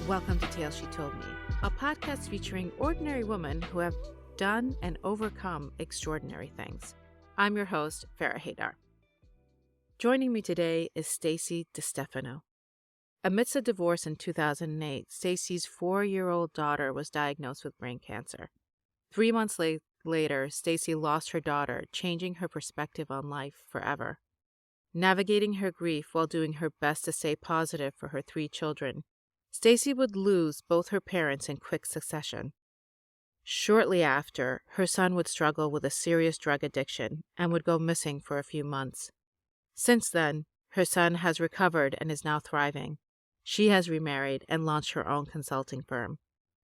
Welcome to Tales She Told Me, a podcast featuring ordinary women who have done and overcome extraordinary things. I'm your host, Farrah Haidar. Joining me today is Stacy DiStefano. Amidst a divorce in 2008, Stacy's 4-year-old daughter was diagnosed with brain cancer. 3 months later, Stacy lost her daughter, changing her perspective on life forever. Navigating her grief while doing her best to stay positive for her 3 children, Stacy would lose both her parents in quick succession. Shortly after, her son would struggle with a serious drug addiction and would go missing for a few months. Since then, her son has recovered and is now thriving. She has remarried and launched her own consulting firm.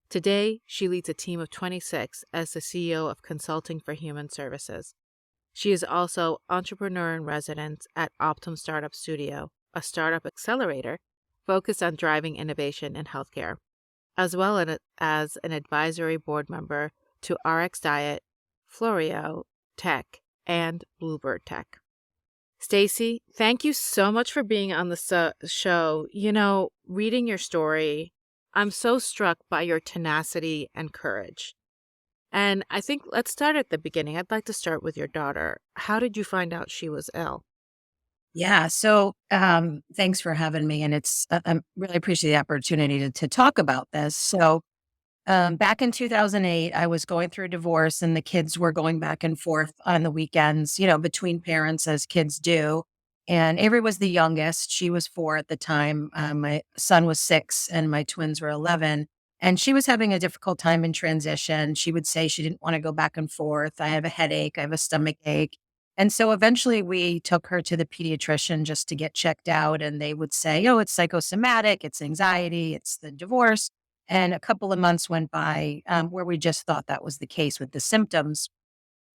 Today, she leads a team of 26 as the CEO of Consulting for Human Services. She is also entrepreneur in residence at Optum Startup Studio, a startup accelerator focused on driving innovation in healthcare, as well as an advisory board member to RX Diet, Florio Tech, and Bluebird Tech. Stacy, thank you so much for being on the show. Reading your story, I'm so struck by your tenacity and courage. And I think let's start at the beginning. I'd like to start with your daughter. How did you find out she was ill? Yeah. So, thanks for having me. And I really appreciate the opportunity to talk about this. So, back in 2008, I was going through a divorce and the kids were going back and forth on the weekends, between parents as kids do. And Avery was the youngest. She was 4 at the time. My son was 6 and my twins were 11. And she was having a difficult time in transition. She would say she didn't want to go back and forth. I have a headache. I have a stomach ache. And so eventually we took her to the pediatrician just to get checked out. And they would say, oh, it's psychosomatic, it's anxiety, it's the divorce. And a couple of months went by where we just thought that was the case with the symptoms.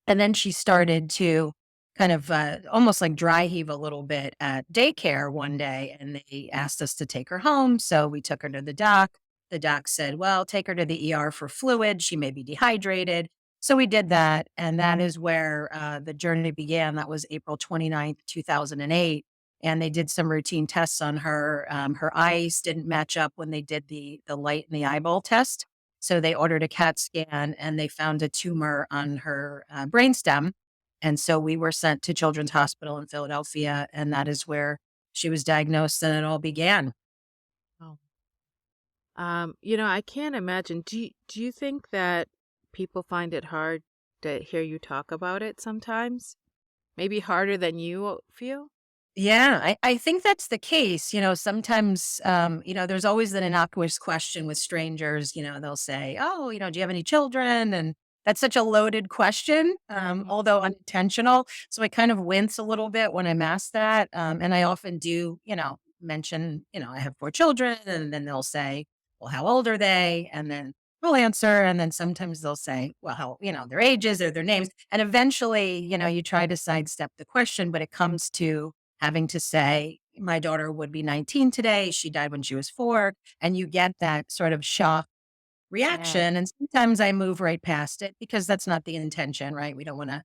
And then she started to kind of almost like dry heave a little bit at daycare one day. And they asked us to take her home. So we took her to the doc. The doc said, well, take her to the ER for fluid. She may be dehydrated. So we did that. And that is where the journey began. That was April 29th, 2008. And they did some routine tests on her. Her eyes didn't match up when they did the light in the eyeball test. So they ordered a CAT scan and they found a tumor on her brainstem. And so we were sent to Children's Hospital in Philadelphia. And that is where she was diagnosed and it all began. Oh. I can't imagine. Do you think that people find it hard to hear you talk about it sometimes? Maybe harder than you feel? Yeah, I think that's the case. Sometimes, there's always that innocuous question with strangers. They'll say, oh, do you have any children? And that's such a loaded question, although unintentional. So I kind of wince a little bit when I'm asked that. And I often do, mention, I have 4 children. And then they'll say, well, how old are they? And then we'll answer. And then sometimes they'll say, well, how, their ages or their names. And eventually, you try to sidestep the question, but it comes to having to say, my daughter would be 19 today. She died when she was 4. And you get that sort of shock Yeah. reaction. And sometimes I move right past it because that's not the intention, right? We don't want to,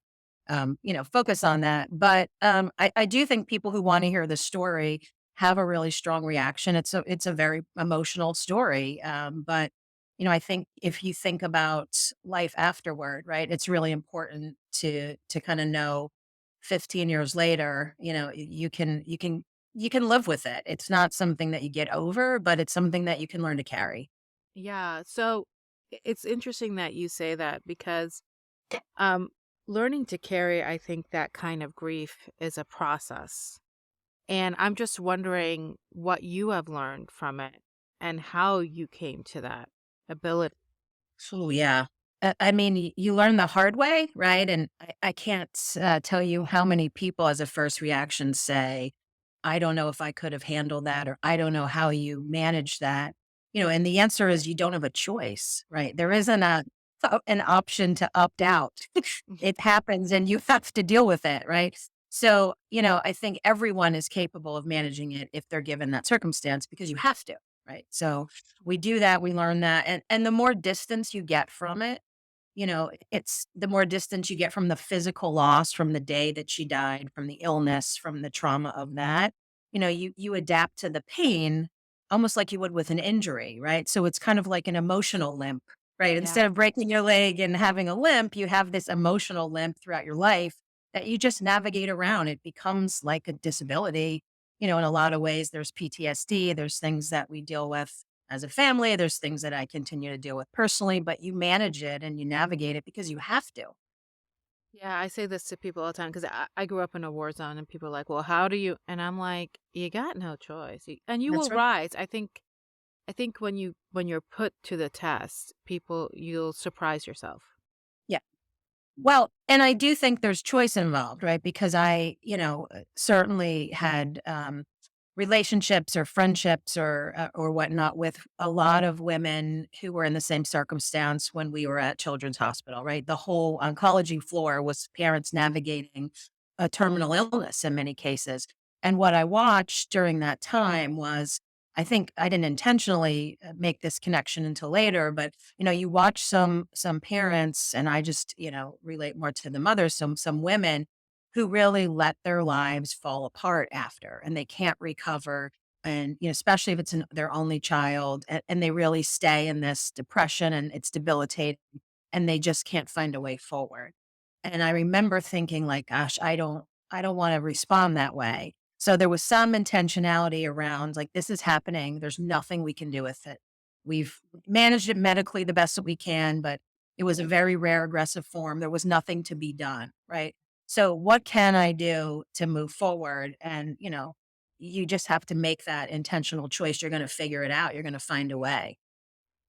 focus on that. But I do think people who want to hear the story have a really strong reaction. It's a very emotional story. But I think if you think about life afterward, right, it's really important to kind of know 15 years later, you can live with it. It's not something that you get over, but it's something that you can learn to carry. Yeah. So it's interesting that you say that because um, learning to carry, I think that kind of grief is a process. And I'm just wondering what you have learned from it and how you came to that ability. So yeah. I mean, you learn the hard way, right? And I can't tell you how many people as a first reaction say, I don't know if I could have handled that, or I don't know how you manage that. And the answer is you don't have a choice, right? There isn't an option to opt out. It happens and you have to deal with it, right? So, I think everyone is capable of managing it if they're given that circumstance because you have to, right? So we do that, we learn that. And the more distance you get from it, it's the more distance you get from the physical loss from the day that she died, from the illness, from the trauma of that. you adapt to the pain almost like you would with an injury, right? So it's kind of like an emotional limp, right? Yeah. Instead of breaking your leg and having a limp, you have this emotional limp throughout your life that you just navigate around. It becomes like a disability. In a lot of ways, there's PTSD, there's things that we deal with as a family, there's things that I continue to deal with personally, but you manage it and you navigate it because you have to. Yeah, I say this to people all the time because I grew up in a war zone and people are like, well, how do you? And I'm like, you got no choice. And you That's will right. rise. I think when you're put to the test, you'll surprise yourself. Yeah. Well, and I do think there's choice involved, right? Because certainly had relationships or friendships or whatnot with a lot of women who were in the same circumstance when we were at Children's Hospital, right? The whole oncology floor was parents navigating a terminal illness in many cases. And what I watched during that time was, I think I didn't intentionally make this connection until later, but you watch some parents, and I just relate more to the mothers, some women who really let their lives fall apart after, and they can't recover, and especially if it's their only child, and they really stay in this depression, and it's debilitating, and they just can't find a way forward. And I remember thinking like, gosh, I don't want to respond that way. So there was some intentionality around like, this is happening. There's nothing we can do with it. We've managed it medically the best that we can, but it was a very rare aggressive form. There was nothing to be done. Right. So what can I do to move forward? And, you just have to make that intentional choice. You're going to figure it out. You're going to find a way.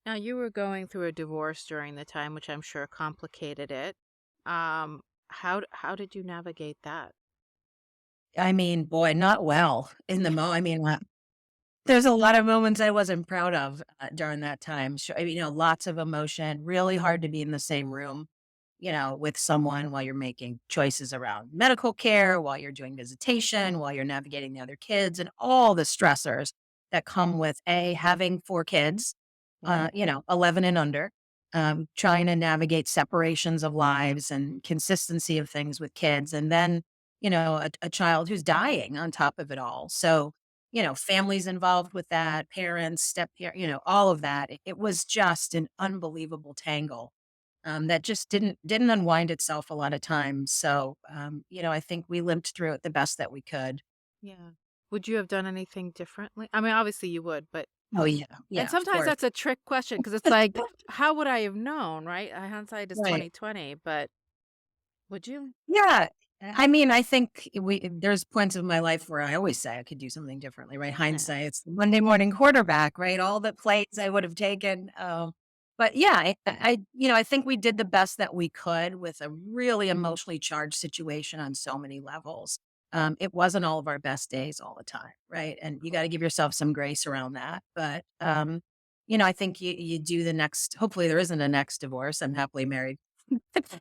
Now, you were going through a divorce during the time, which I'm sure complicated it. Um, how did you navigate that? I mean, boy, not well in the I mean, there's a lot of moments I wasn't proud of, during that time. I mean, lots of emotion, really hard to be in the same room, with someone while you're making choices around medical care, while you're doing visitation, while you're navigating the other kids, and all the stressors that come with having 4 kids, Yeah. 11 and under, trying to navigate separations of lives and consistency of things with kids, and then, a child who's dying on top of it all. So, families involved with that, parents, step parent, all of that. It was just an unbelievable tangle, that just didn't unwind itself a lot of times. So, I think we limped through it the best that we could. Yeah. Would you have done anything differently? I mean, obviously you would, but Oh yeah, and yeah, of sometimes course. that's a trick question because it's like, how would I have known, right? Hindsight is Right. 2020, but would you? Yeah. I mean, I think there's points of my life where I always say I could do something differently, right? Yeah. Hindsight, it's the Monday morning quarterback, right? All the plays I would have taken. But yeah, I think we did the best that we could with a really emotionally charged situation on so many levels. It wasn't all of our best days all the time, right? And you got to give yourself some grace around that. But I think you do the next. Hopefully, there isn't a next divorce. I'm happily married.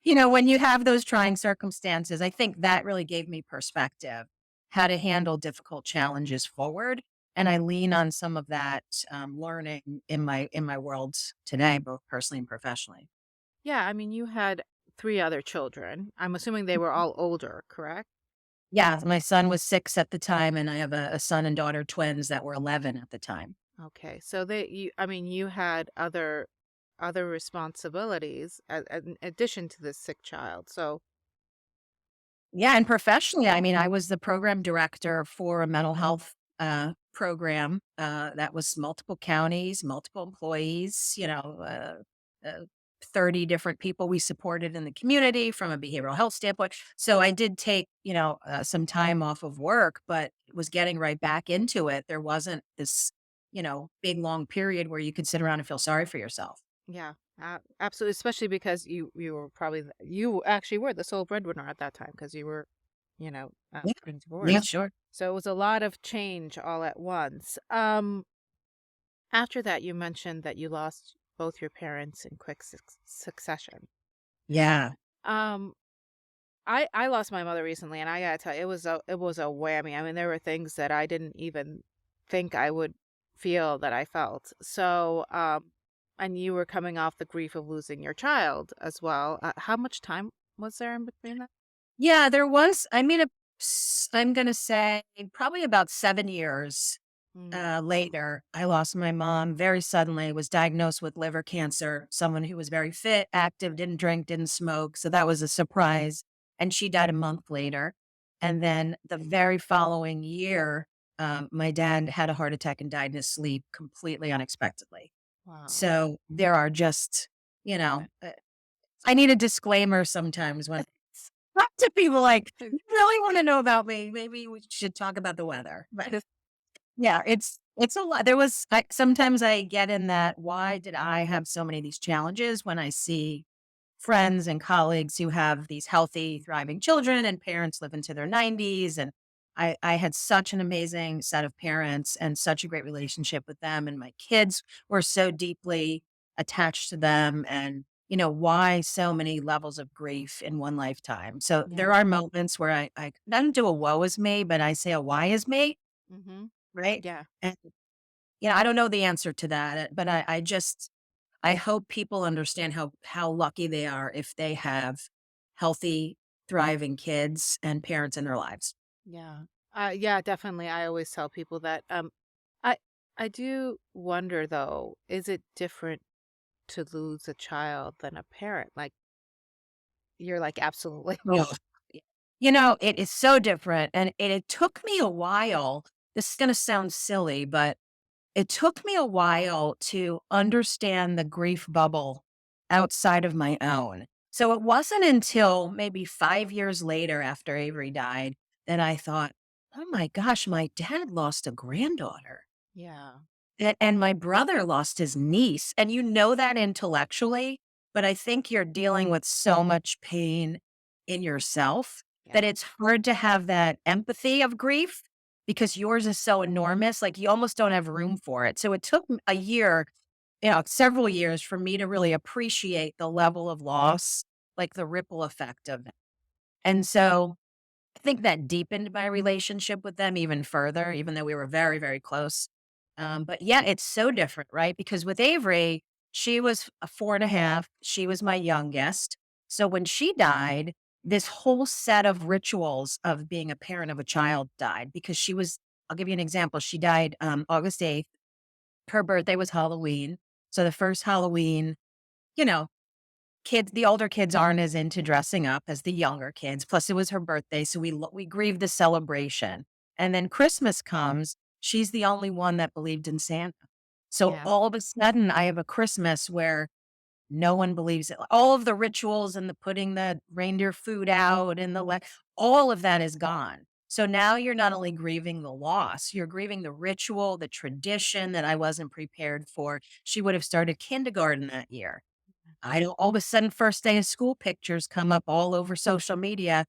When you have those trying circumstances, I think that really gave me perspective, how to handle difficult challenges forward. And I lean on some of that, learning in my world today, both personally and professionally. Yeah, I mean, you had 3 other children. I'm assuming they were all older, correct? Yeah, my son was 6 at the time, and I have a son and daughter twins that were 11 at the time. Okay. So I mean, you had other responsibilities in addition to this sick child. So, Yeah, and professionally, I mean, I was the program director for a mental health program that was multiple counties, multiple employees, 30 different people we supported in the community from a behavioral health standpoint. So I did take, some time off of work, but was getting right back into it. There wasn't this, big long period where you could sit around and feel sorry for yourself. yeah, absolutely, especially because you were probably you actually were the sole breadwinner at that time because you were, Yeah, getting yeah, divorced. sure. So it was a lot of change all at once. After that, you mentioned that you lost both your parents in quick succession. Yeah. Um, I lost my mother recently, and I gotta tell you, it was a whammy. I mean, there were things that I didn't even think I would feel that I felt. So, and you were coming off the grief of losing your child as well. How much time was there in between that? Yeah, there was. I mean, I'm going to say probably about 7 years Mm. later, I lost my mom very suddenly, was diagnosed with liver cancer, someone who was very fit, active, didn't drink, didn't smoke. So that was a surprise. And she died a month later. And then the very following year, my dad had a heart attack and died in his sleep completely unexpectedly. Wow. So there are just, you Yeah. know, I need a disclaimer sometimes when I talk to people like, you really want to know about me? Maybe we should talk about the weather. But yeah, it's a lot. Sometimes I get in that, why did I have so many of these challenges when I see friends and colleagues who have these healthy, thriving children and parents live into their 90s. And I had such an amazing set of parents and such a great relationship with them. And my kids were so deeply attached to them. And, why so many levels of grief in one lifetime. So Yeah. there are moments where I don't do a woe is me, but I say a why is me, Mm-hmm. right? Yeah. And, I don't know the answer to that, but I hope people understand how lucky they are if they have healthy, thriving kids and parents in their lives. Yeah. Yeah, definitely. I always tell people that. I I do wonder though, is it different to lose a child than a parent? Like you're like, absolutely. Ugh. It is so different, and it took me a while. This is gonna sound silly, but it took me a while to understand the grief bubble outside of my own. So it wasn't until maybe 5 years later after Avery died that I thought, "Oh my gosh, my dad lost a granddaughter, Yeah. and my brother lost his niece." And you know that intellectually, but I think you're dealing with so much pain in yourself Yeah. that it's hard to have that empathy of grief because yours is so enormous, like, you almost don't have room for it. So it took a year, several years for me to really appreciate the level of loss, like the ripple effect of it. And so I think that deepened my relationship with them even further, even though we were very, very close. But yeah, it's so different, right? Because with Avery, she was a 4.5. She was my youngest. So when she died, this whole set of rituals of being a parent of a child died because I'll give you an example. She died August 8th. Her birthday was Halloween. So the first Halloween, you know, the older kids aren't as into dressing up as the younger kids. Plus, it was her birthday, so we grieved the celebration. And then Christmas comes. She's the only one that believed in Santa. So Yeah. all of a sudden, I have a Christmas where no one believes it. All of the rituals and the putting the reindeer food out and all of that is gone. So now you're not only grieving the loss, you're grieving the ritual, the tradition that I wasn't prepared for. She would have started kindergarten that year. I don't all of a sudden, first day of school pictures come up all over social media.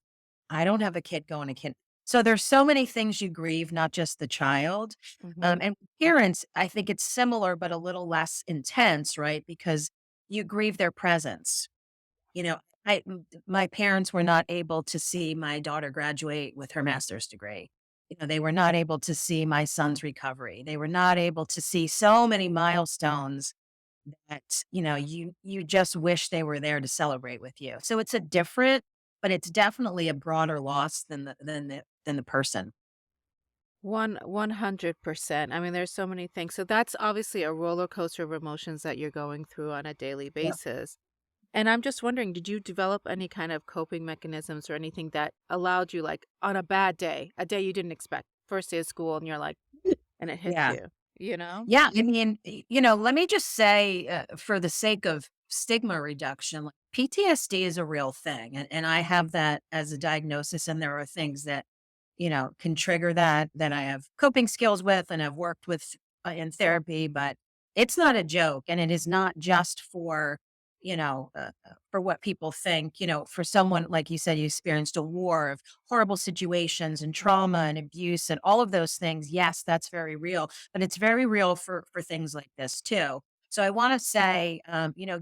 I don't have a kid going to kid. So there's so many things you grieve, not just the child. Mm-hmm. And parents, I think it's similar, but a little less intense, right? Because you grieve their presence. You know, my parents were not able to see my daughter graduate with her master's degree. They were not able to see my son's recovery. They were not able to see so many milestones that, you just wish they were there to celebrate with you. So it's a different, but it's definitely a broader loss than the person. 100%. I mean, there's so many things. So that's obviously a roller coaster of emotions that you're going through on a daily Yeah. basis. And I'm just wondering, did you develop any kind of coping mechanisms or anything that allowed you, like, on a bad day, a day you didn't expect, first day of school, and you're like, and it hits Yeah. you, you know? Yeah. I mean, let me just say, for the sake of stigma reduction, like, PTSD is a real thing. And I have that as a diagnosis. And there are things that, can trigger that I have coping skills with and have worked with in therapy, but it's not a joke. And it is not just for what people think, for someone, like you said, you experienced a war of horrible situations and trauma and abuse and all of those things. Yes, that's very real, but it's very real for things like this too. So I want to say,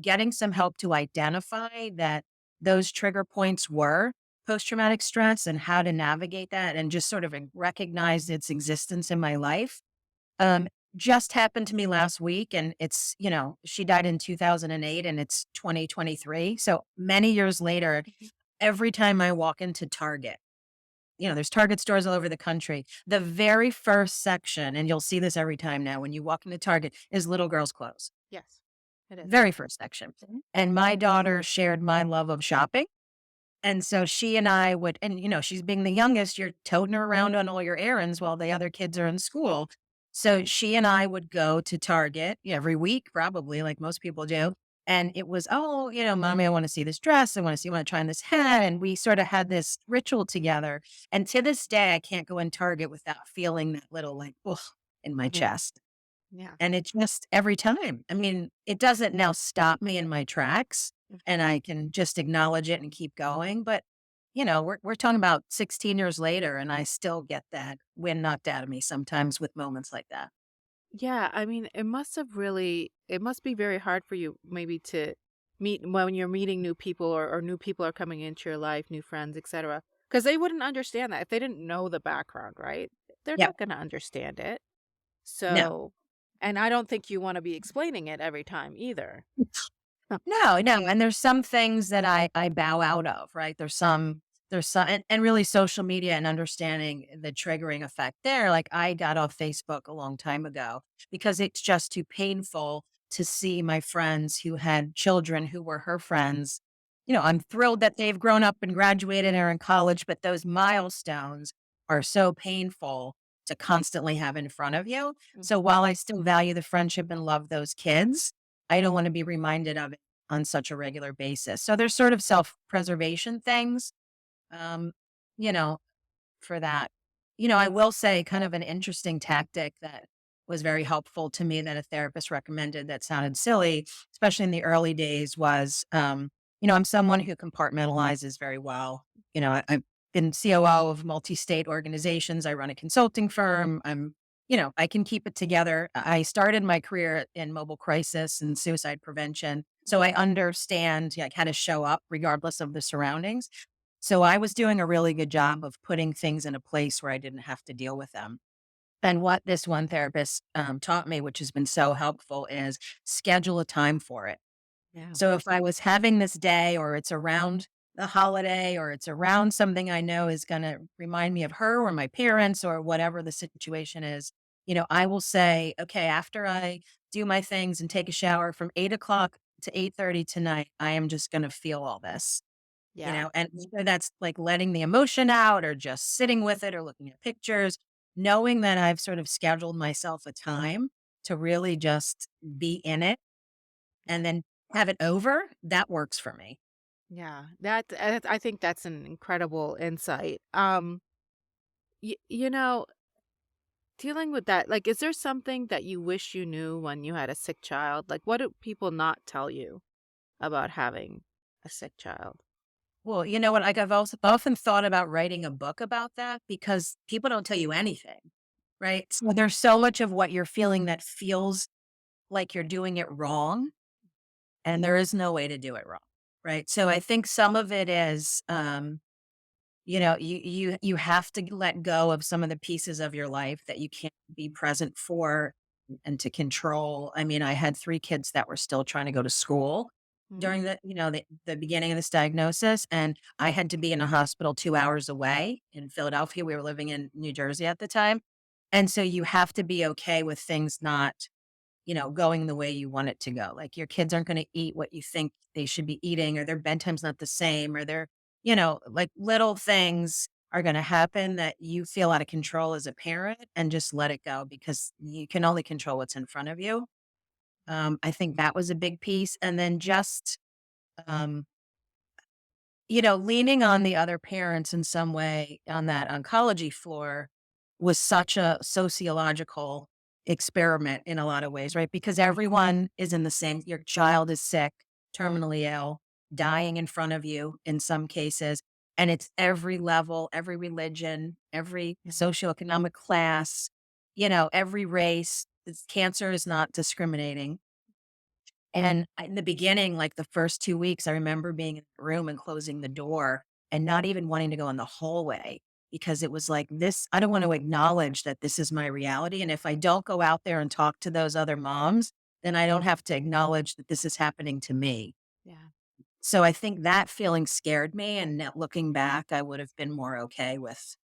getting some help to identify that those trigger points were post traumatic stress and how to navigate that and just sort of recognize its existence in my life. Um, just happened to me last week, and she died in 2008 and it's 2023. So many years later, Mhm. every time I walk into Target, there's Target stores all over the country. The very first section, and you'll see this every time now when you walk into Target, is little girls' clothes. Yes, it is. Very first section. And my daughter shared my love of shopping. And so she and I would, and she's being the youngest, you're toting her around on all your errands while the other kids are in school. So she and I would go to Target every week, probably like most people do. And it was, oh, mommy, I want to see this dress. I want to try on this hat. And we sort of had this ritual together. And to this day, I can't go in Target without feeling that little like, ugh, in my Yeah. chest. Yeah. And it just every time. I mean, it doesn't now stop me in my tracks and I can just acknowledge it and keep going. But, we're talking about 16 years later and I still get that wind knocked out of me sometimes with moments like that. Yeah, I mean, it must be very hard for you maybe to meet when you're meeting new people or new people are coming into your life, new friends, etc. Because they wouldn't understand that if they didn't know the background, right? They're Yep. not going to understand it. No. So, and I don't think you want to be explaining it every time either. Huh. No, no, and there's some things that I bow out of, right? There's some and really social media and understanding the triggering effect there. Like I got off Facebook a long time ago because it's just too painful to see my friends who had children who were her friends. I'm thrilled that they've grown up and graduated and are in college, but those milestones are so painful to constantly have in front of you. So Mhm. while I still value the friendship and love those kids, I don't want to be reminded of it on such a regular basis. So there's sort of self-preservation things, um, you know, for that. I will say kind of an interesting tactic that was very helpful to me that a therapist recommended that sounded silly, especially in the early days was, I'm someone who compartmentalizes very well. I've been COO of multi-state organizations. I run a consulting firm. I can keep it together. I started my career in mobile crisis and suicide prevention. So I understand like how to show up regardless of the surroundings. So I was doing a really good job of putting things in a place where I didn't have to deal with them. And what this one therapist taught me, which has been so helpful, is schedule a time for it. Yeah. So if I was having this day or it's around the holiday or it's around something I know is going to remind me of her or my parents or whatever the situation is, I will say, okay, after I do my things and take a shower from 8 o'clock to 8:30 tonight, I am just going to feel all this. Yeah. And whether that's like letting the emotion out or just sitting with it or looking at pictures, knowing that I've sort of scheduled myself a time to really just be in it Yeah. and then have it over, that works for me. Yeah. I think that's an incredible insight. You know, dealing with that, like, is there something that you wish you knew when you had a sick child? Like, what do people not tell you about having a sick child? Well, you know what? Like I've also often thought about writing a book about that because people don't tell you anything, right? So there's so much of what you're feeling that feels like you're doing it wrong, and there is no way to do it wrong, right? So I think some of it is, you have to let go of some of the pieces of your life that you can't be present for and to control. I mean, I had 3 kids that were still trying to go to school Mm. during the beginning of this diagnosis, and I had to be in a hospital 2 hours away in Philadelphia. We were living in New Jersey at the time. And so you have to be okay with things not going the way you want it to go. Like your kids aren't going to eat what you think they should be eating, or their bedtime's not the same, or like little things are going to happen that you feel out of control as a parent and just let it go because you can only control what's in front of you. I think that was a big piece. And then just, um, leaning on the other parents in some way on that oncology floor was such a sociological experiment in a lot of ways, right? Because everyone is in the same, your child is sick, terminally ill, dying in front of you in some cases. And it's every level, every religion, every Yeah. socioeconomic class, every race. Cancer is not discriminating. And in the beginning, like the first 2 weeks, I remember being in the room and closing the door and not even wanting to go in the hallway because it was like this, I don't want to acknowledge that this is my reality. And if I don't go out there and talk to those other moms, then I don't have to acknowledge that this is happening to me. Yeah. So I think that feeling scared me. And now looking back, I would have been more okay with.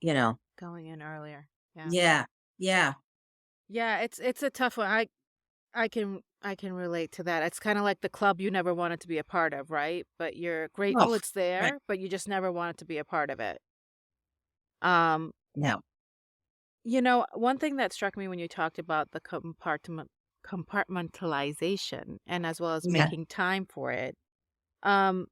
you know. Going in earlier. Yeah. Yeah. Yeah. Yeah, it's a tough one. I can relate to that. It's kind of like the club you never wanted to be a part of, right? But you're Oh, grateful it's right. there, but you just never wanted to be a part of it. Um, No. one thing that struck me when you talked about the compartmentalization and as well as Yeah. making time for it, um,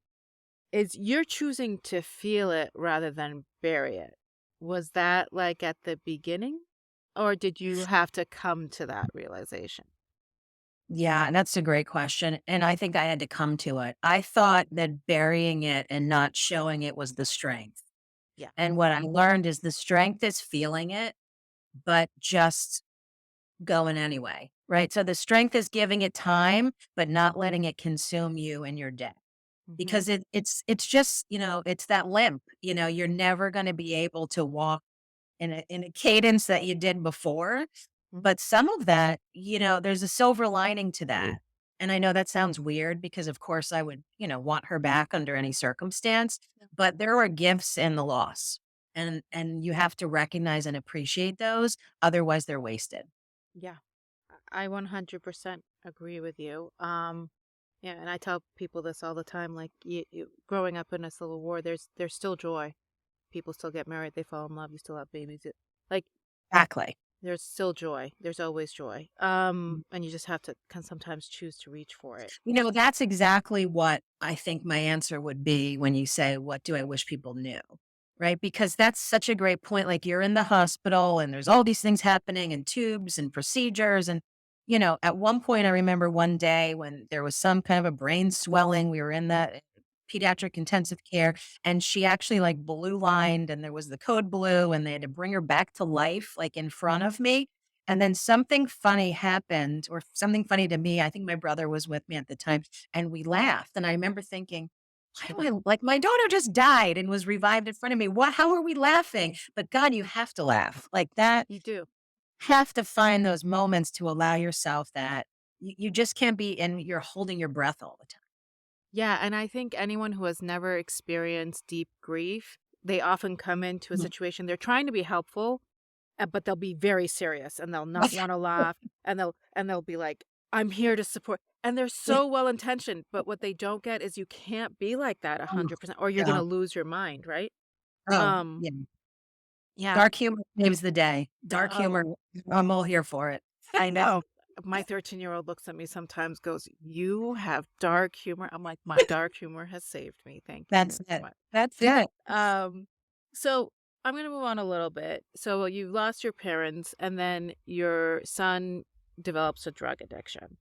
is you're choosing to feel it rather than bury it. Was that like at the beginning, or did you have to come to that realization? Yeah, and that's a great question, and I think I had to come to it. I thought that burying it and not showing it was the strength, Yeah. and what I learned is the strength is feeling it, but just going anyway, right? So the strength is giving it time, but not letting it consume you and your day. Mhm. Because it's just, it's that limp, you're never gonna be able to walk in a cadence that you did before. Mhm. But some of that, there's a silver lining to that. And I know that sounds weird because of course I would, want her back under any circumstance, Yeah. but there are gifts in the loss. And you have to recognize and appreciate those, otherwise they're wasted. Yeah. I 100% agree with you. Yeah, and I tell people this all the time. Like, growing up in a civil war, there's still joy. People still get married, they fall in love, you still have babies. Like, Exactly. there's still joy. There's always joy. And you just have to can sometimes choose to reach for it. That's exactly what I think my answer would be when you say, "What do I wish people knew?" Right? Because that's such a great point. Like you're in the hospital and there's all these things happening and tubes and procedures. And, at one point, I remember one day when there was some kind of a brain swelling. We were in the pediatric intensive care and she actually like blue lined and there was the code blue and they had to bring her back to life, like in front of me. And then something funny happened or something funny to me. I think my brother was with me at the time and we laughed. And I remember thinking, why do I like my daughter just died and was revived in front of me? What, how are we laughing? But God, you have to laugh like that. You do. Have to find those moments to allow yourself that you just can't be and you're holding your breath all the time. Yeah, and I think anyone who has never experienced deep grief, they often come into a Mm. situation they're trying to be helpful, but they'll be very serious and they'll not want to laugh and they'll be like, "I'm here to support." And they're so well intentioned, but what they don't get is you can't be like that Oh, 100% or you're going yeah. to lose your mind, right? Oh, Um, yeah. yeah. Dark humor saves the day. Dark Oh, humor, I'm all here for it. I know. My 13-year-old looks at me sometimes, goes, "You have dark humor." I'm like, "My dark humor has saved me. Thank you That's very it. much." That's it. Um, so I'm gonna move on a little bit. So you lost your parents, and then your son develops a drug addiction.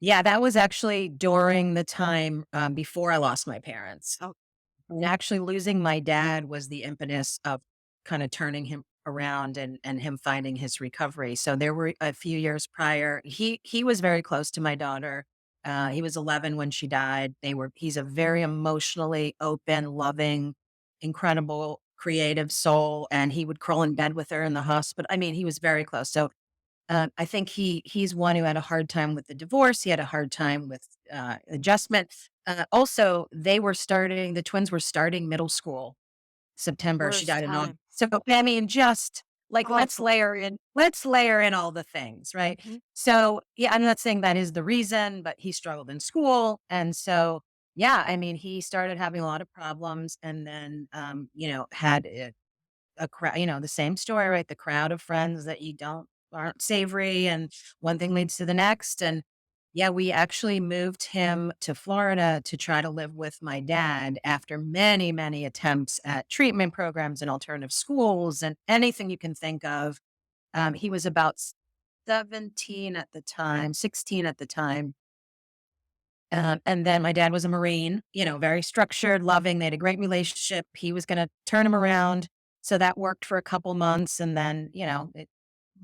Yeah, that was actually during the time, before I lost my parents. Oh, And actually losing my dad was the impetus of kinda turning him around and him finding his recovery. So there were a few years prior he was very close to my daughter. He was 11 when she died. He's a very emotionally open, loving, incredible, creative soul, and he would crawl in bed with her in the hospital. I mean, he was very close. So I think he's one who had a hard time with the divorce. He had a hard time with adjustment. Also, the twins were starting middle school. September. She worst died in August. time. So I mean, just like Awful. let's layer in all the things, right? Mhm. So yeah, I'm not saying that is the reason, but he struggled in school, and so yeah, I mean, he started having a lot of problems, and then had a crowd, the same story, right? The crowd of friends that you don't aren't savory, and one thing leads to the next. And yeah, we actually moved him to Florida to try to live with my dad after many, many attempts at treatment programs and alternative schools and anything you can think of. He was about 17 at the time, 16 at the time. And then my dad was a Marine, very structured, loving. They had a great relationship. He was going to turn him around. So that worked for a couple months. And then, it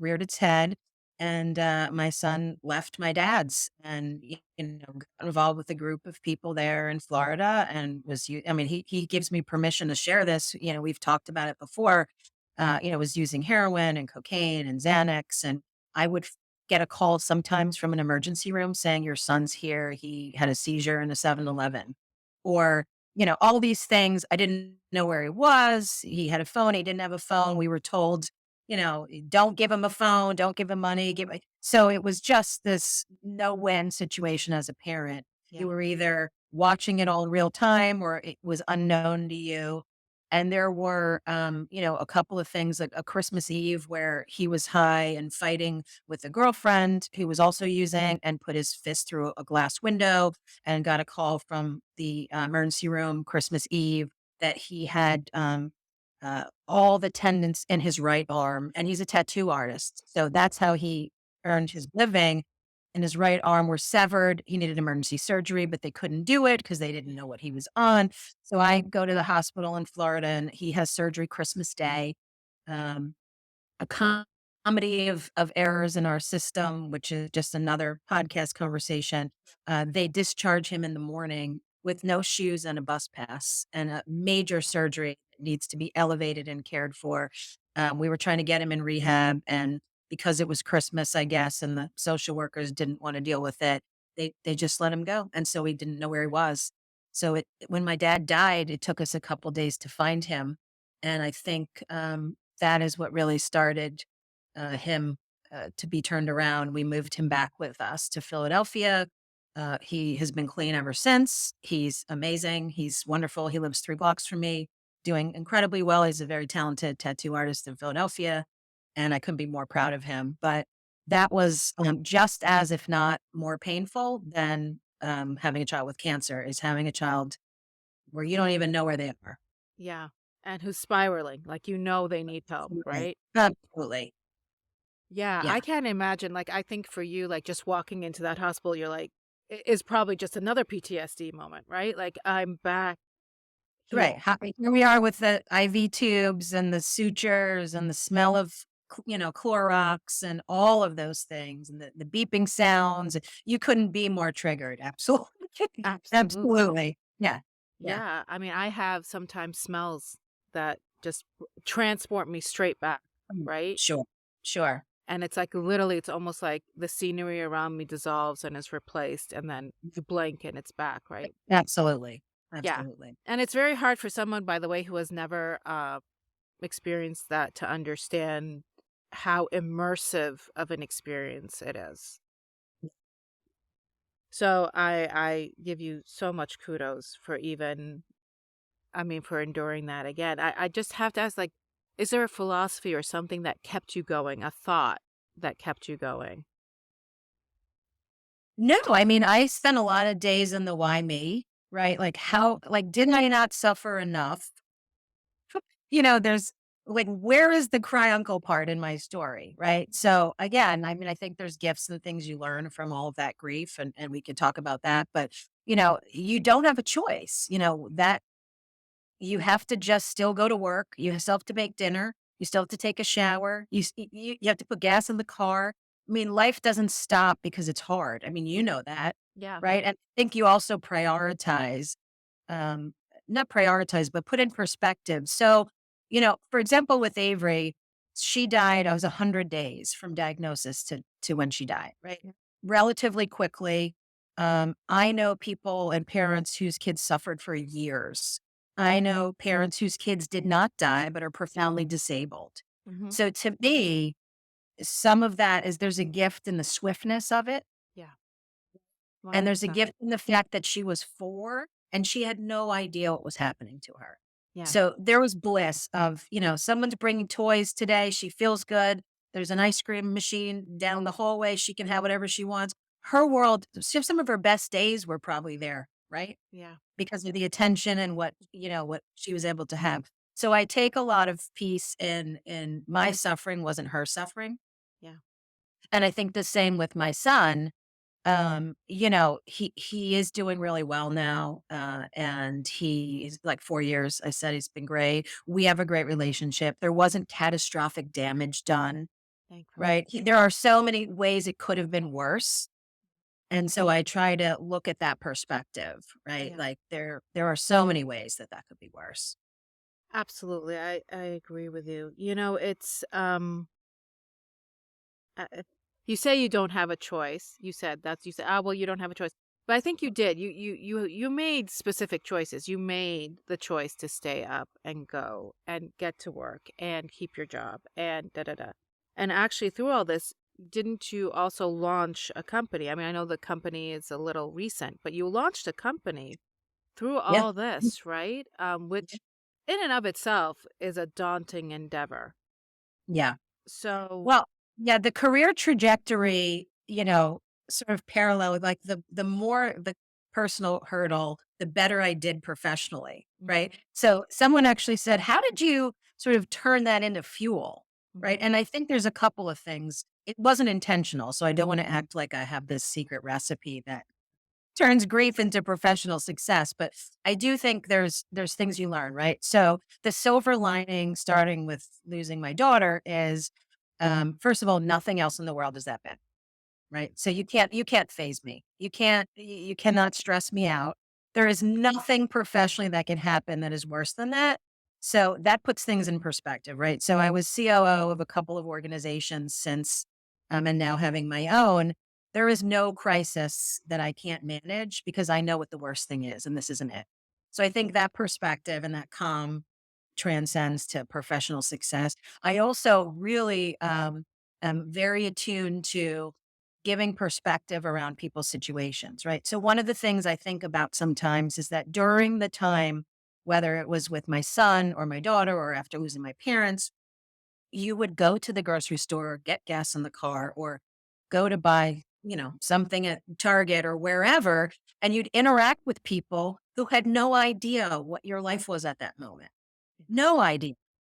reared its head. And my son left my dad's and, got involved with a group of people there in Florida and I mean, he gives me permission to share this. We've talked about it before, was using heroin and cocaine and Xanax. And I would get a call sometimes from an emergency room saying, "Your son's here. He had a seizure in a 7-Eleven," or, all these things. I didn't know where he was. He had a phone. He didn't have a phone. We were told, don't give him a phone, don't give him money. So it was just this no win situation as a parent. You Yeah. were either watching it all in real time or it was unknown to you. And there were, a couple of things like a Christmas Eve where he was high and fighting with a girlfriend who was also using and put his fist through a glass window and got a call from the emergency room Christmas Eve that he had all the tendons in his right arm, and he's a tattoo artist. So that's how he earned his living. And his right arm were severed. He needed emergency surgery, but they couldn't do it because they didn't know what he was on. So I go to the hospital in Florida, and he has surgery Christmas Day. Um, a comedy of errors in our system, which is just another podcast conversation. They discharge him in the morning with no shoes and a bus pass, and a major surgery needs to be elevated and cared for. We were trying to get him in rehab, and because it was Christmas, I guess, and the social workers didn't want to deal with it, they just let him go, and so we didn't know where he was. So when my dad died, it took us a couple days to find him, and I think that is what really started him to be turned around. We moved him back with us to Philadelphia. He has been clean ever since. He's amazing. He's wonderful. He lives 3 blocks from me, doing incredibly well. He's a very talented tattoo artist in Philadelphia, and I couldn't be more proud of him. But that was just as, if not more painful than having a child with cancer, is having a child where you don't even know where they are. Yeah. And who's spiraling, like, they need help, Absolutely. right? Absolutely. Yeah, Yeah. I can't imagine, like, I think for you, like, just walking into that hospital, you're like, is probably just another PTSD moment, right? Like, I'm back Right. here. Here we are with the IV tubes and the sutures and the smell of, Clorox and all of those things and the beeping sounds. You couldn't be more triggered. Absolutely. Absolutely. Absolutely. Yeah. Yeah. Yeah, I mean, I have sometimes smells that just transport me straight back, Mm. right? Sure. Sure. And it's like literally, it's almost like the scenery around me dissolves and is replaced, and then you blink and it's back, right? Absolutely. Yeah. Absolutely. And it's very hard for someone, by the way, who has never experienced that to understand how immersive of an experience it is. So I give you so much kudos for for enduring that again. I just have to ask, like, is there a philosophy or something that kept you going, a thought that kept you going? No, I mean, I spent a lot of days in the why me, right? Like, didn't I not suffer enough? There's like, where is the cry uncle part in my story? Right. So again, I mean, I think there's gifts and things you learn from all of that grief, and we could talk about that. But, you don't have a choice, that you have to just still go to work. You still have to make dinner. You still have to take a shower. You have to put gas in the car. I mean, life doesn't stop because it's hard. I mean, you know that. Yeah. Right. And I think you also prioritize, um, not prioritize, but put in perspective. So, for example, with Avery, she died. I was 100 days from diagnosis to when she died, right? Yeah. Relatively quickly. I know people and parents whose kids suffered for years. I know parents whose kids did not die, but are profoundly disabled. Hmm. So to me, some of that is there's a gift in the swiftness of it. Yeah. And there's a 100%. gift in the fact that she was 4 and she had no idea what was happening to her. Yeah. So there was bliss of, someone's bringing toys today. She feels good. There's an ice cream machine down the hallway. She can have whatever she wants. Her world, some of her best days were probably there, right? Yeah. Because of the attention and what she was able to have. So I take a lot of peace in my suffering wasn't her suffering. Yeah. And I think the same with my son. He is doing really well now. And he is like 4 years. I said he's been great. We have a great relationship. There wasn't catastrophic damage done, Thankfully. right? There are so many ways it could have been worse. And so I try to look at that perspective, right? Yeah. Like there are so many ways that could be worse. Absolutely. I agree with you. It's uh, you say you don't have a choice. You said, you said, well, you don't have a choice. But I think you did. You made specific choices. You made the choice to stay up and go and get to work and keep your job and da da da. And actually, through all this, didn't you also launch a company? I mean, I know the company is a little recent, but you launched a company through Yeah. all this, right? Which in and of itself is a daunting endeavor. Yeah. So, Well, yeah, the career trajectory, sort of parallel with like the more the personal hurdle, the better I did professionally, mhm, right? So someone actually said, "How did you sort of turn that into fuel?" Right? mhm, And I think there's a couple of things. It wasn't intentional, so I don't want to act like I have this secret recipe that turns grief into professional success, but I do think there's things you learn, right? So the silver lining starting with losing my daughter is first of all, nothing else in the world is that bad, right? So you can't phase me. You cannot stress me out. There is nothing professionally that can happen that is worse than that. So that puts things in perspective, right? So I was COO of a couple of organizations since and now having my own. There is no crisis that I can't manage because I know what the worst thing is, and this isn't it. So I think that perspective and that calm transcends to professional success. I also really am very attuned to giving perspective around people's situations, right? So, one of the things I think about sometimes is that during the time, whether it was with my son or my daughter or after losing my parents, you would go to the grocery store, get gas in the car, or go to buy, something at Target or wherever, and you'd interact with people who had no idea what your life was at that moment. No idea,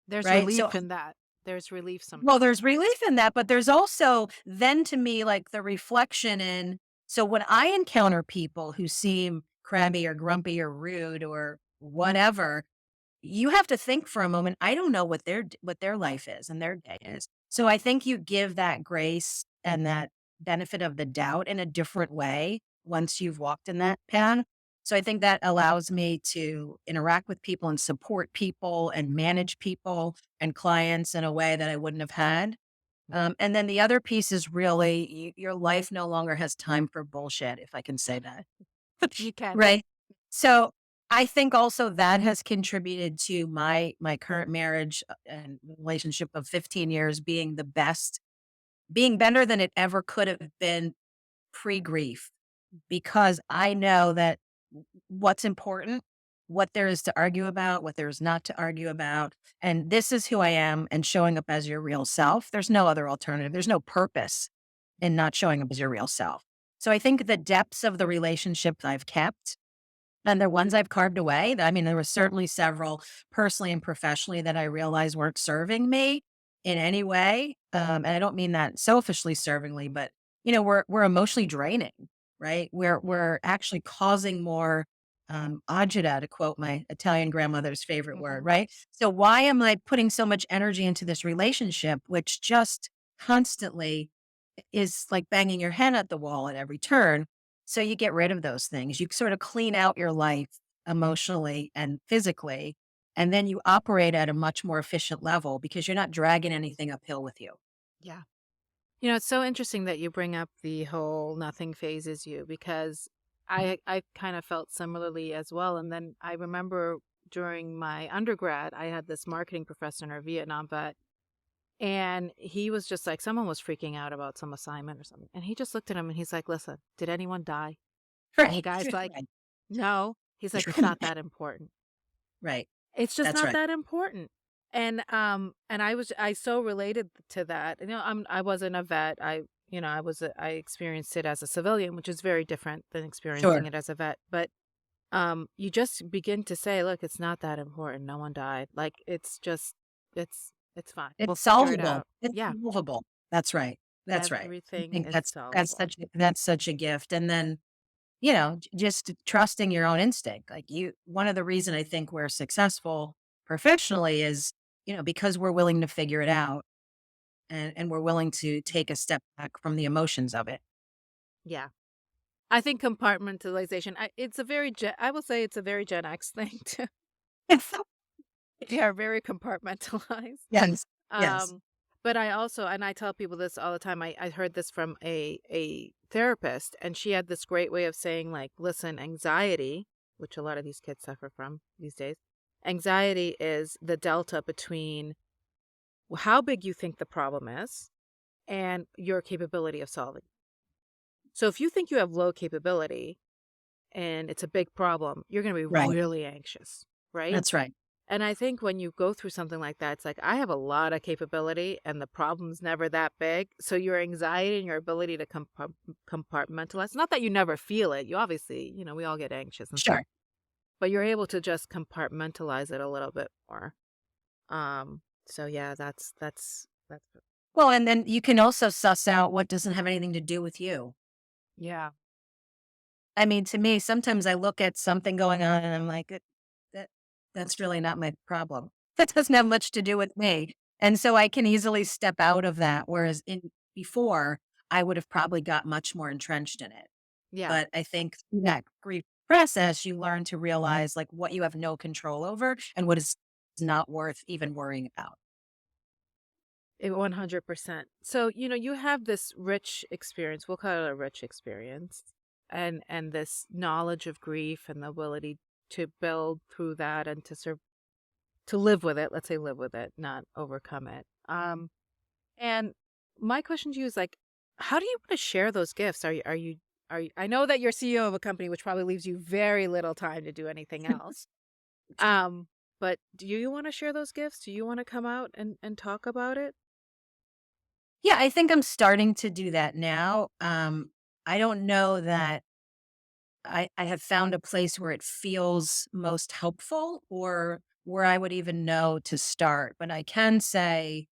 there's right? So relief in that. There's relief well, sometimes. there's relief in that, but there's also then to me like the reflection in so when I encounter people who seem crabby or grumpy or rude or whatever, you have to think for a moment, I don't know what their life is and their day is. So I think you give that grace and that benefit of the doubt in a different way once you've walked in that path. So I think that allows me to interact with people and support people and manage people and clients in a way that I wouldn't have had. And then the other piece is really your life no longer has time for bullshit, if I can say that. You can. Right. So I think also that has contributed to my current marriage and relationship of 15 years being the best, being better than it ever could have been pre grief, because I know that what's important, what there is to argue about, what there is not to argue about. And this is who I am and showing up as your real self. There's no other alternative. There's no purpose in not showing up as your real self. So I think the depths of the relationships I've kept and the ones I've carved away, I mean, there were certainly several personally and professionally that I realized weren't serving me in any way. And I don't mean that selfishly servingly, but we're emotionally draining, right? We're actually causing more agita, to quote my Italian grandmother's favorite word, Mhm. right? So why am I putting so much energy into this relationship, which just constantly is like banging your head at the wall at every turn? So you get rid of those things. You sort of clean out your life emotionally and physically, and then you operate at a much more efficient level because you're not dragging anything uphill with you. Yeah. It's so interesting that you bring up the whole nothing phases you because I kind of felt similarly as well. And then I remember during my undergrad, I had this marketing professor in our Vietnam vet, and he was just like, someone was freaking out about some assignment or something. And he just looked at him and he's like, listen, did anyone die? And the Right. guy's like, Right. no. He's like, it's not that important. Right. It's just That's not right. that important. And I so related to that. I wasn't a vet. I experienced it as a civilian, which is very different than experiencing Sure. it as a vet. But you just begin to say, look, it's not that important. No one died. Like it's fine. We'll It's figure it solvable. out. It's Yeah. solvable. That's right. That's right. I Everything think is solvable. that's such a gift. And then, just trusting your own instinct. Like one of the reason I think we're successful professionally is, because we're willing to figure it out and we're willing to take a step back from the emotions of it. Yeah. I think compartmentalization, I will say it's a very Gen X thing too. We are very compartmentalized. Yes. Yes. Um, But I also, and I tell people this all the time. I heard this from a therapist, and she had this great way of saying, like, listen, anxiety, which a lot of these kids suffer from these days, anxiety is the delta between how big you think the problem is and your capability of solving. So if you think you have low capability and it's a big problem, you're going to be Right. really anxious, right? That's right. And I think when you go through something like that, it's like, I have a lot of capability and the problem's never that big. So your anxiety and your ability to compartmentalize, not that you never feel it. You obviously, we all get anxious and stuff, Sure. but you're able to just compartmentalize it a little bit more. So yeah, that's, Well, and then you can also suss out what doesn't have anything to do with you. yeah, I mean, to me, sometimes I look at something going on and I'm like, that that's really not my problem. That doesn't have much to do with me. And so I can easily step out of that. Whereas in before, I would have probably got much more entrenched in it. yeah. But I think through that grief process, you learn to realize like what you have no control over and what is not worth even worrying about. 100%. So, you have this rich experience. We'll call it a rich experience, and this knowledge of grief and the ability to build through that and to live with it. Let's say live with it, not overcome it. And my question to you is like, how do you want to share those gifts? Are you? I know that you're CEO of a company, which probably leaves you very little time to do anything else. Um, but do you want to share those gifts? Do you want to come out and talk about it? Yeah, I think I'm starting to do that now. I don't know that I have found a place where it feels most helpful or where I would even know to start. But I can say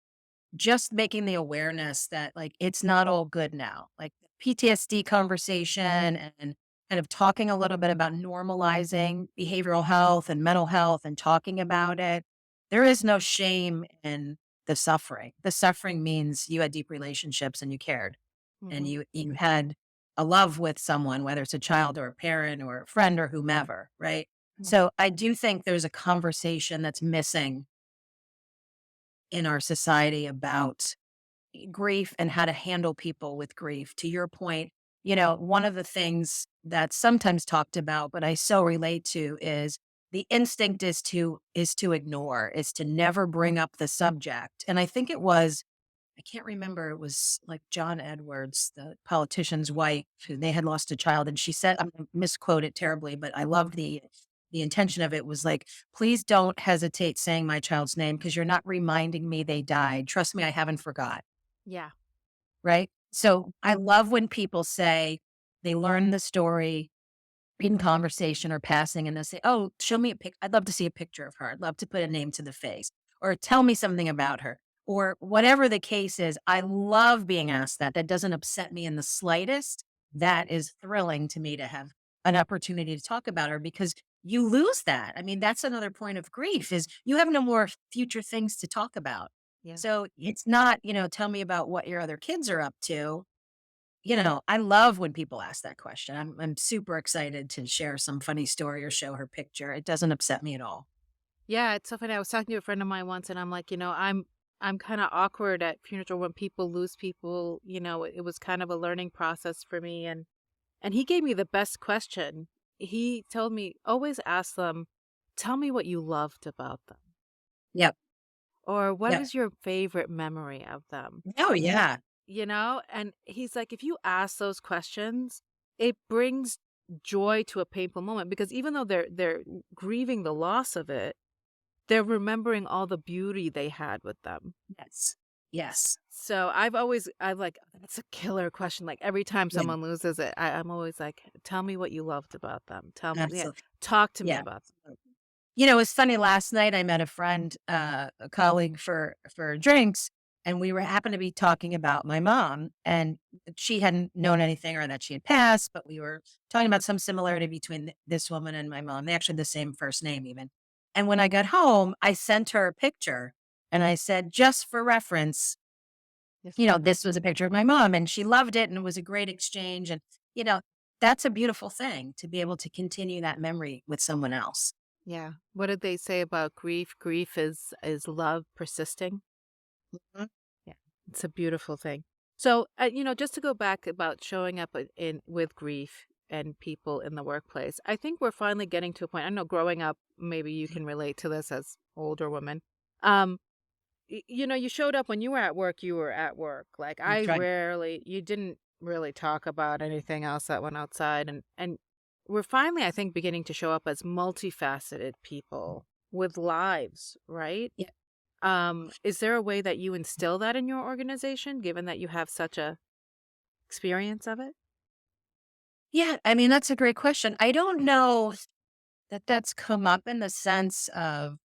just making the awareness that like it's not all good now. Like the PTSD conversation and kind of talking a little bit about normalizing behavioral health and mental health and talking about it. There is no shame in the suffering. The suffering means you had deep relationships and you cared and Hmm. you had a love with someone, whether it's a child or a parent or a friend or whomever, right? So I do think there's a conversation that's missing in our society about grief and how to handle people with grief. To your point, one of the things that's sometimes talked about, but I so relate to is the instinct is to ignore, is to never bring up the subject. And I think it was I can't remember. It was like John Edwards, the politician's wife, who they had lost a child, and she said, I'm going to misquote it terribly, but I loved the intention of it was like, please don't hesitate saying my child's name because you're not reminding me they died. Trust me, I haven't forgot. Yeah. Right. So I love when people say they learn the story in conversation or passing and they say, oh, show me a pic. I'd love to see a picture of her. I'd love to put a name to the face or tell me something about her or whatever the case is. I love being asked that. That doesn't upset me in the slightest. That is thrilling to me to have an opportunity to talk about her because you lose that. I mean, that's another point of grief is you have no more future things to talk about. Yeah. So it's not, tell me about what your other kids are up to. I love when people ask that question. I'm super excited to share some funny story or show her picture. It doesn't upset me at all. Yeah, it's so funny. I was talking to a friend of mine once, and I'm like, I'm kind of awkward at funeral when people lose people. It was kind of a learning process for me, and he gave me the best question. He told me always ask them, tell me what you loved about them, Yep. or what Yep. was your favorite memory of them. Oh yeah. And he's like, if you ask those questions, it brings joy to a painful moment because even though they're grieving the loss of it, they're remembering all the beauty they had with them. Yes. Yes. So I've like, that's a killer question. Like every time Yeah. someone loses it, I'm always like, tell me what you loved about them. Tell me, yeah, Absolutely. talk to me Yeah. about them. It's funny. Last night I met a friend, a colleague for drinks, and we were happened to be talking about my mom, and she hadn't known anything or that she had passed, but we were talking about some similarity between this woman and my mom. They actually had the same first name, even. And when I got home, I sent her a picture, and I said, just for reference, Yes. this was a picture of my mom, and she loved it, and it was a great exchange, and you know, that's a beautiful thing to be able to continue that memory with someone else. Yeah. What did they say about grief? Grief is love persisting. Mhm. Yeah. It's a beautiful thing. So, just to go back about showing up in with grief and people in the workplace, I think we're finally getting to a point. I know growing up, maybe you can relate to this as older women. Um, you showed up when you were at work, you were at work. Like That's right. you didn't really talk about anything else that went outside. And we're finally, I think, beginning to show up as multifaceted people with lives, right? Yeah. Is there a way that you instill that in your organization, given that you have such a experience of it? Yeah. I mean, that's a great question. I don't know that that's come up in the sense of,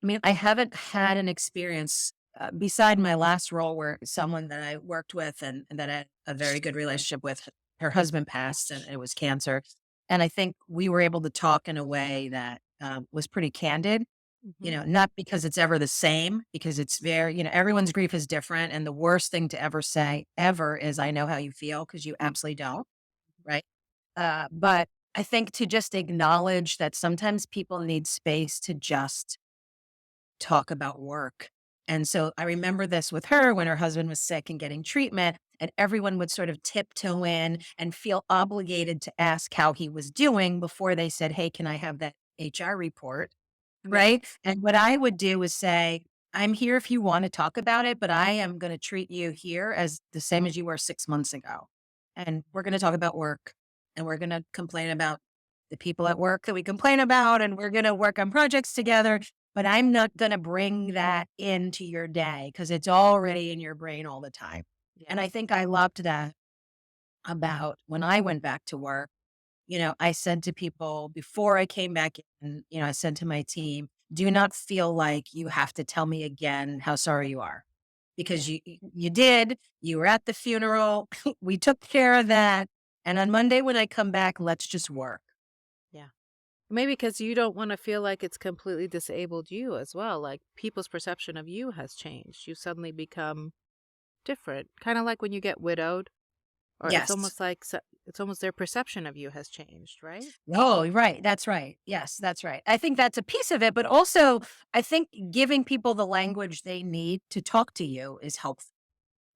I mean, I haven't had an experience beside my last role where someone that I worked with and that I had a very good relationship with, her husband passed and it was cancer. And I think we were able to talk in a way that was pretty candid, Hmm. not because it's ever the same, because it's very, everyone's grief is different. And the worst thing to ever say ever is, I know how you feel, because you absolutely don't. Right. But I think to just acknowledge that sometimes people need space to just talk about work. And so I remember this with her when her husband was sick and getting treatment, and everyone would sort of tiptoe in and feel obligated to ask how he was doing before they said, "Hey, can I have that HR report?" Yeah. Right? And what I would do is say, "I'm here if you want to talk about it, but I am going to treat you here as the same as you were 6 months ago. And we're going to talk about work, and we're going to complain about the people at work that we complain about, and we're going to work on projects together. But I'm not going to bring that into your day because it's already in your brain all the time." And Yeah. I think I loved that about when I went back to work. I said to people before I came back in, I said to my team, do not feel like you have to tell me again how sorry you are, because Yeah. you did, you were at the funeral, we took care of that. And on Monday when I come back, let's just work. Yeah. Maybe because you don't want to feel like it's completely disabled you as well. Like people's perception of you has changed. You suddenly become different, kind of like when you get widowed, or it's Yes. almost like it's almost their perception of you has changed, right? Oh, right. That's right. Yes, that's right. I think that's a piece of it. But also, I think giving people the language they need to talk to you is helpful.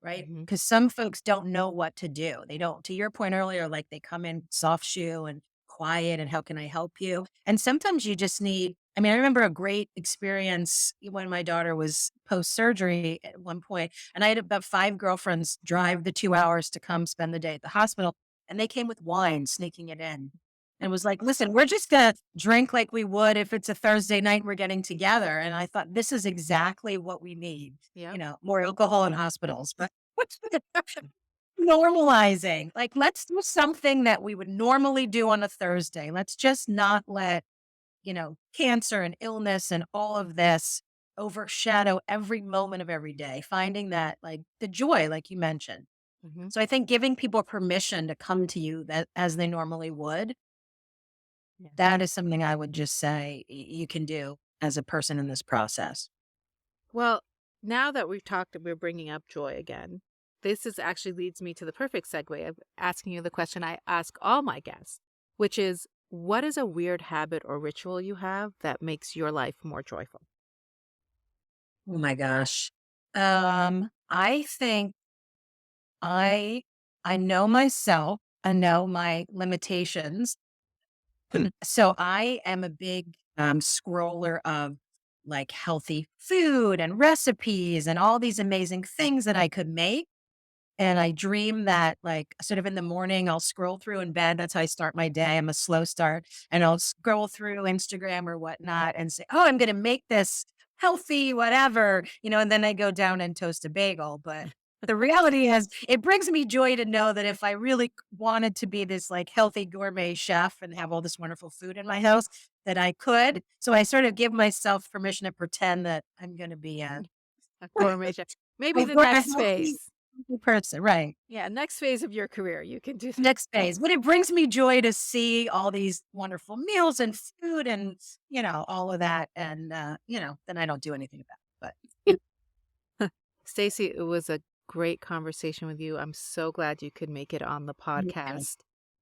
Right? Hmm. Because some folks don't know what to do. They don't, to your point earlier, like they come in soft shoe and quiet and how can I help you? And sometimes you just need, I mean, I remember a great experience when my daughter was post surgery at one point, and I had about 5 girlfriends drive the 2 hours to come spend the day at the hospital. And they came with wine, sneaking it in. And was like, listen, we're just going to drink like we would if it's a Thursday night we're getting together. And I thought, this is exactly what we need, Yep. more alcohol in hospitals. But what's the normalizing? Like, let's do something that we would normally do on a Thursday. Let's just not let, cancer and illness and all of this overshadow every moment of every day. Finding that, like, the joy, like you mentioned. Hmm. So I think giving people permission to come to you that as they normally would, Yeah. that is something I would just say you can do as a person in this process. Well, now that we've talked, we're bringing up joy again. This is actually leads me to the perfect segue of asking you the question I ask all my guests, which is, what is a weird habit or ritual you have that makes your life more joyful? Oh my gosh. I think I I know myself. I know my limitations. So I am a big scroller of like healthy food and recipes and all these amazing things that I could make. And I dream that, like, sort of in the morning, I'll scroll through in bed. That's how I start my day. I'm a slow start. And I'll scroll through Instagram or whatnot and say, oh, I'm going to make this healthy, whatever, and then I go down and toast a bagel. But the reality is, it brings me joy to know that if I really wanted to be this like healthy gourmet chef and have all this wonderful food in my house, that I could. So I sort of give myself permission to pretend that I'm going to be A gourmet chef. Maybe a the next healthy phase. person. Right. Yeah, next phase of your career, you can do that. Next phase. But it brings me joy to see all these wonderful meals and food and, all of that. And, then I don't do anything about it. Stacy, it was a great conversation with you. I'm so glad you could make it on the But podcast.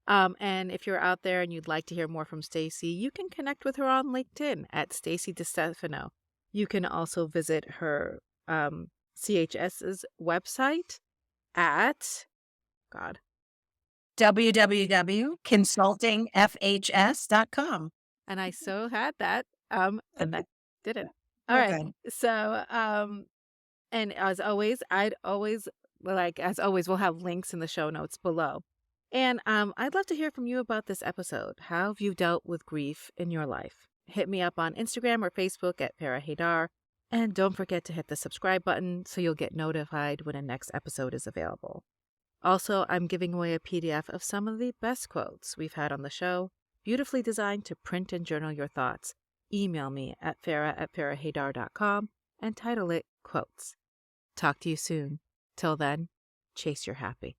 And if you're out there and you'd like to hear more from Stacy, you can connect with her on LinkedIn at Stacy DiStefano. You can also visit her CHS's website at, God, www.consultingfhs.com. and I so had that, and I didn't. All We're right. good. So, and as always, we'll have links in the show notes below. And I'd love to hear from you about this episode. How have you dealt with grief in your life? Hit me up on Instagram or Facebook at Farrah Haidar. And don't forget to hit the subscribe button so you'll get notified when a next episode is available. Also, I'm giving away a PDF of some of the best quotes we've had on the show, beautifully designed to print and journal your thoughts. Email me at farrah@farrahhaidar.com and title it Quotes. Talk to you soon. Till then, chase your happy.